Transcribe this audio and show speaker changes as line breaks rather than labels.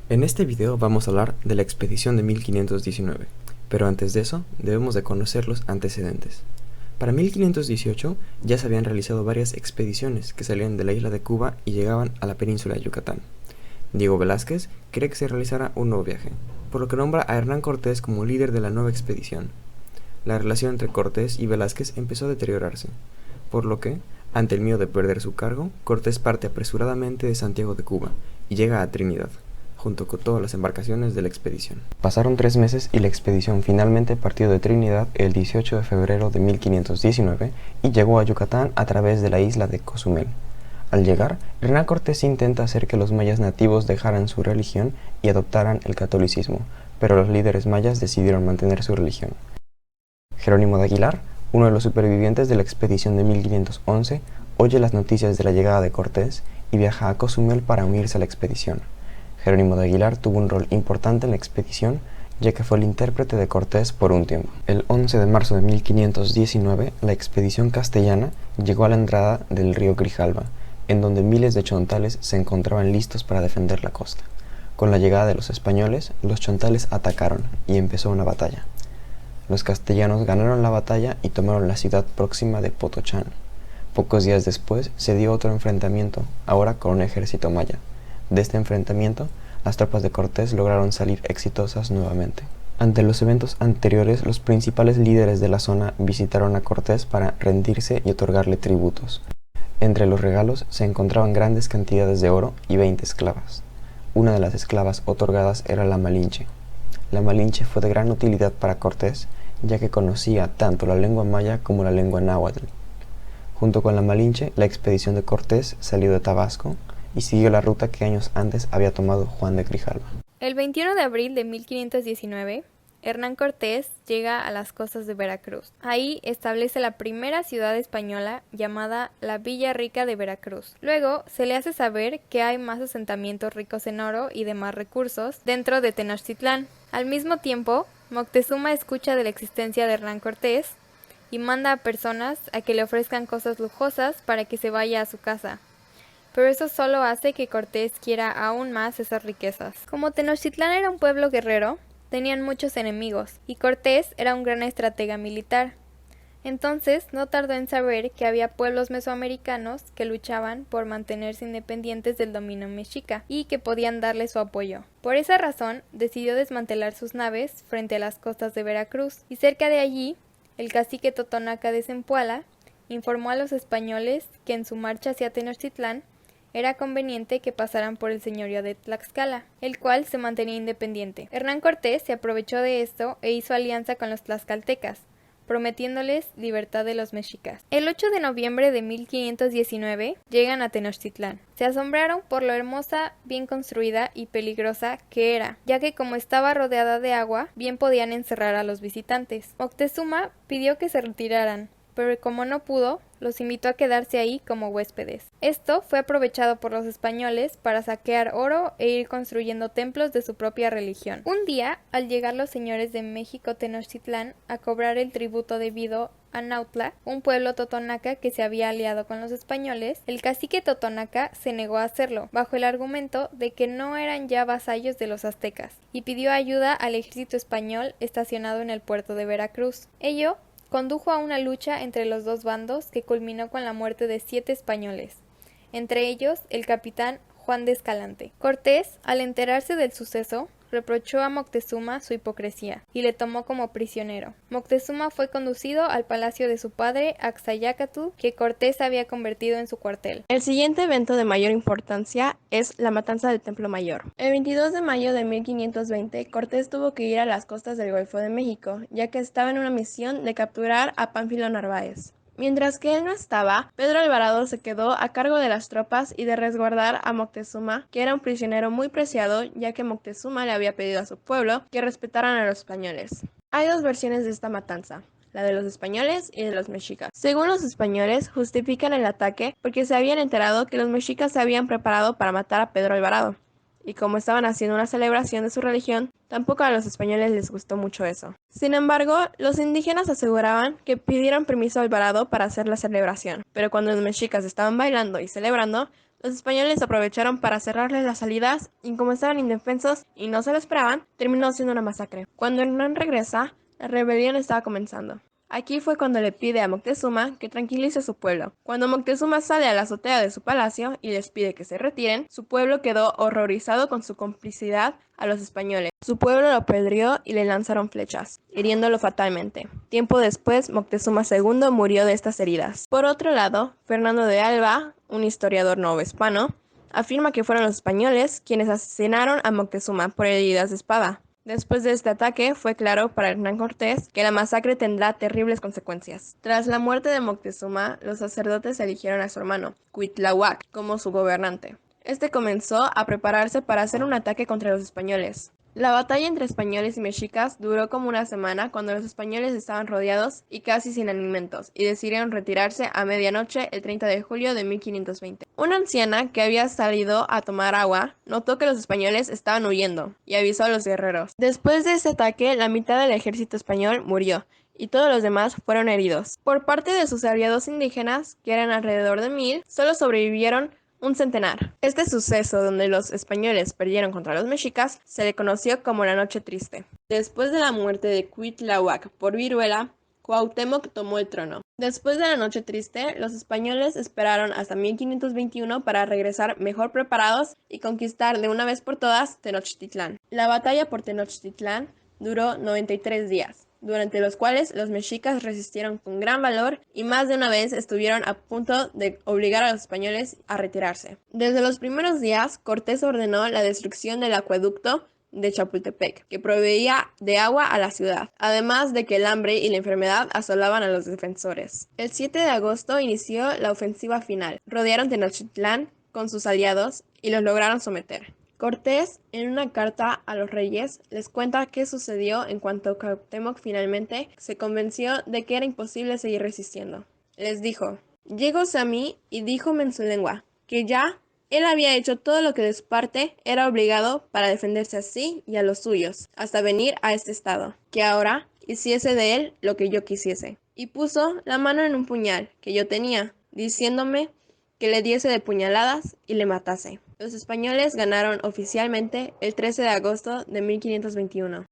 En este video vamos a hablar de la expedición de 1519, pero antes de eso debemos de conocer los antecedentes. Para 1518 ya se habían realizado varias expediciones que salían de la isla de Cuba y llegaban a la península de Yucatán. Diego Velázquez quería que se realizara un nuevo viaje, por lo que nombra a Hernán Cortés como líder de la nueva expedición. La relación entre Cortés y Velázquez empezó a deteriorarse, por lo que, ante el miedo de perder su cargo, Cortés parte apresuradamente de Santiago de Cuba y llega a Trinidad, junto con todas las embarcaciones de la expedición. Pasaron 3 meses y la expedición finalmente partió de Trinidad el 18 de febrero de 1519 y llegó a Yucatán a través de la isla de Cozumel. Al llegar, Hernán Cortés intenta hacer que los mayas nativos dejaran su religión y adoptaran el catolicismo, pero los líderes mayas decidieron mantener su religión. Jerónimo de Aguilar, uno de los supervivientes de la expedición de 1511, oye las noticias de la llegada de Cortés y viaja a Cozumel para unirse a la expedición. Jerónimo de Aguilar tuvo un rol importante en la expedición, ya que fue el intérprete de Cortés por un tiempo. El 11 de marzo de 1519, la expedición castellana llegó a la entrada del río Grijalva, en donde miles de chontales se encontraban listos para defender la costa. Con la llegada de los españoles, los chontales atacaron y empezó una batalla. Los castellanos ganaron la batalla y tomaron la ciudad próxima de Potochán. Pocos días después se dio otro enfrentamiento, ahora con un ejército maya. De este enfrentamiento, las tropas de Cortés lograron salir exitosas nuevamente. Ante los eventos anteriores, los principales líderes de la zona visitaron a Cortés para rendirse y otorgarle tributos. Entre los regalos se encontraban grandes cantidades de oro y 20 esclavas. Una de las esclavas otorgadas era la Malinche. La Malinche fue de gran utilidad para Cortés, ya que conocía tanto la lengua maya como la lengua náhuatl. Junto con la Malinche, la expedición de Cortés salió de Tabasco y siguió la ruta que años antes había tomado Juan de Grijalva.
El 21 de abril de 1519, Hernán Cortés llega a las costas de Veracruz. Ahí establece la primera ciudad española llamada la Villa Rica de Veracruz. Luego se le hace saber que hay más asentamientos ricos en oro y demás recursos dentro de Tenochtitlán. Al mismo tiempo, Moctezuma escucha de la existencia de Hernán Cortés y manda a personas a que le ofrezcan cosas lujosas para que se vaya a su casa. Pero eso solo hace que Cortés quiera aún más esas riquezas. Como Tenochtitlán era un pueblo guerrero, tenían muchos enemigos, y Cortés era un gran estratega militar. Entonces no tardó en saber que había pueblos mesoamericanos que luchaban por mantenerse independientes del dominio mexica y que podían darle su apoyo. Por esa razón decidió desmantelar sus naves frente a las costas de Veracruz, y cerca de allí, el cacique Totonaca de Zempoala informó a los españoles que en su marcha hacia Tenochtitlán era conveniente que pasaran por el señorío de Tlaxcala, el cual se mantenía independiente. Hernán Cortés se aprovechó de esto e hizo alianza con los tlaxcaltecas, prometiéndoles libertad de los mexicas. El 8 de noviembre de 1519 llegan a Tenochtitlán. Se asombraron por lo hermosa, bien construida y peligrosa que era, ya que como estaba rodeada de agua, bien podían encerrar a los visitantes. Moctezuma pidió que se retiraran, pero como no pudo, los invitó a quedarse ahí como huéspedes. Esto fue aprovechado por los españoles para saquear oro e ir construyendo templos de su propia religión. Un día, al llegar los señores de México Tenochtitlán a cobrar el tributo debido a Nautla, un pueblo totonaca que se había aliado con los españoles, el cacique totonaca se negó a hacerlo, bajo el argumento de que no eran ya vasallos de los aztecas, y pidió ayuda al ejército español estacionado en el puerto de Veracruz. Ello condujo a una lucha entre los dos bandos que culminó con la muerte de 7 españoles, entre ellos el capitán Juan de Escalante. Cortés, al enterarse del suceso, reprochó a Moctezuma su hipocresía y le tomó como prisionero. Moctezuma fue conducido al palacio de su padre, Axayácatl, que Cortés había convertido en su cuartel.
El siguiente evento de mayor importancia es la matanza del Templo Mayor. El 22 de mayo de 1520, Cortés tuvo que ir a las costas del Golfo de México, ya que estaba en una misión de capturar a Pánfilo Narváez. Mientras que él no estaba, Pedro Alvarado se quedó a cargo de las tropas y de resguardar a Moctezuma, que era un prisionero muy preciado, ya que Moctezuma le había pedido a su pueblo que respetaran a los españoles. Hay dos versiones de esta matanza, la de los españoles y de los mexicas. Según los españoles, justifican el ataque porque se habían enterado que los mexicas se habían preparado para matar a Pedro Alvarado. Y como estaban haciendo una celebración de su religión, tampoco a los españoles les gustó mucho eso. Sin embargo, los indígenas aseguraban que pidieron permiso a Alvarado para hacer la celebración, pero cuando los mexicas estaban bailando y celebrando, Los españoles aprovecharon para cerrarles las salidas y como estaban indefensos y no se lo esperaban, terminó siendo una masacre. Cuando Hernán regresa, la rebelión estaba comenzando. Aquí fue cuando le pide a Moctezuma que tranquilice a su pueblo. Cuando Moctezuma sale a la azotea de su palacio y les pide que se retiren, su pueblo quedó horrorizado con su complicidad a los españoles. Su pueblo lo apedreó y le lanzaron flechas, hiriéndolo fatalmente. Tiempo después, Moctezuma II murió de estas heridas. Por otro lado, Fernando de Alba, un historiador novohispano, afirma que fueron los españoles quienes asesinaron a Moctezuma por heridas de espada. Después de este ataque, fue claro para Hernán Cortés que la masacre tendrá terribles consecuencias. Tras la muerte de Moctezuma, los sacerdotes eligieron a su hermano, Cuitláhuac, como su gobernante. Este comenzó a prepararse para hacer un ataque contra los españoles. La batalla entre españoles y mexicas duró como una semana cuando los españoles estaban rodeados y casi sin alimentos y decidieron retirarse a medianoche el 30 de julio de 1520. Una anciana que había salido a tomar agua notó que los españoles estaban huyendo y avisó a los guerreros. Después de ese ataque, la mitad del ejército español murió y todos los demás fueron heridos. Por parte de sus aliados indígenas, que eran alrededor de 1000, solo sobrevivieron un centenar. Este suceso, donde los españoles perdieron contra los mexicas, se le conoció como la Noche Triste. Después de la muerte de Cuitláhuac por viruela, Cuauhtémoc tomó el trono. Después de la Noche Triste, los españoles esperaron hasta 1521 para regresar mejor preparados y conquistar de una vez por todas Tenochtitlán. La batalla por Tenochtitlán duró 93 días, durante los cuales los mexicas resistieron con gran valor y más de una vez estuvieron a punto de obligar a los españoles a retirarse. Desde los primeros días, Cortés ordenó la destrucción del acueducto de Chapultepec, que proveía de agua a la ciudad, además de que el hambre y la enfermedad asolaban a los defensores. El 7 de agosto inició la ofensiva final. Rodearon Tenochtitlán con sus aliados y los lograron someter. Cortés, en una carta a los reyes, les cuenta qué sucedió en cuanto Cuauhtémoc finalmente se convenció de que era imposible seguir resistiendo. Les dijo: llegóse a mí y díjome en su lengua que ya él había hecho todo lo que de su parte era obligado para defenderse a sí y a los suyos, hasta venir a este estado, que ahora hiciese de él lo que yo quisiese. Y puso la mano en un puñal que yo tenía, diciéndome que le diese de puñaladas y le matase. Los españoles ganaron oficialmente el 13 de agosto de 1521.